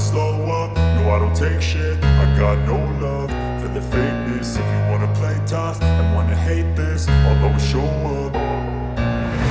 slow up, no I don't take shit. I got no love for the fakeness. If you wanna play tough and wanna hate this, I'll always show up.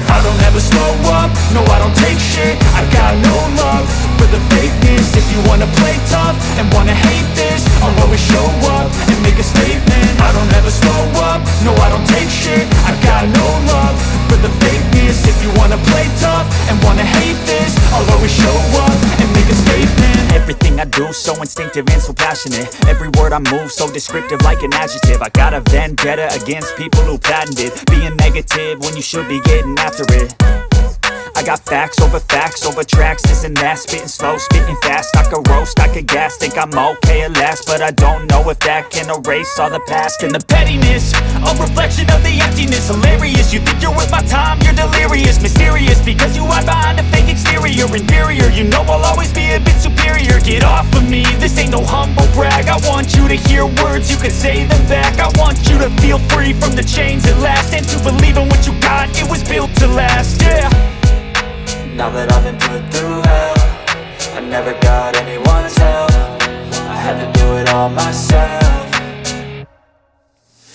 I don't ever slow up, no I don't take shit. I got no love for the fakeness. If you wanna play tough and wanna hate this, I'll always show up and make a statement. I don't ever slow up, no I don't take shit. I got no love for the fakeness. If you wanna play tough and wanna hate this, I'll always show up and make a statement. Everything I do so instinctive and so passionate. Every word I move so descriptive like an adjective. I got a vendetta against people who patented being negative when you should be getting after it. I got facts over tracks, this and that. Spitting slow, spitting fast, I could roast, I could gas. Think I'm okay at last, but I don't know if that can erase all the past. And the pettiness, a reflection of the emptiness. Hilarious, you think you're worth my time, you're delirious. Mysterious, because you hide behind a fake exterior. Inferior, you know I'll always be a bit superior. Get off of me, this ain't no humble brag. I want you to hear words, you can say them back. I want you to feel free from the chains at last, and to believe in what you got, it was built to last, yeah. Now that I've been put through hell, I never got anyone's help. I had to do it all myself.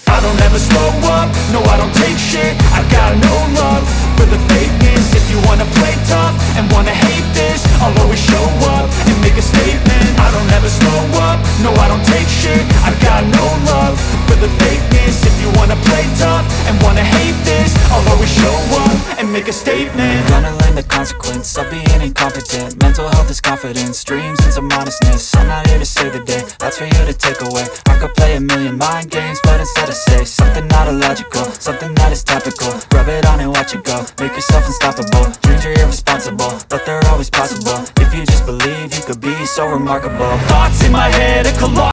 I don't ever slow up, no I don't take shit. I got no love for the fakeness. If you wanna play tough and wanna hate this, I'll always show up and make a statement. I don't ever slow up, no I don't take shit. I got no love for the fakeness. If you wanna play tough and wanna hate this, I'll always show up and make a statement. Gonna learn the consequence of being incompetent. Mental health is confidence, dreams and some honestness. I'm not here to save the day, that's for you to take away. I could play a million mind games, but instead I say something not illogical, something that is topical. Rub it on and watch it go, make yourself unstoppable. Dreams are irresponsible, but they're always possible. If you just believe, you could be so remarkable. Thoughts in my head, a collage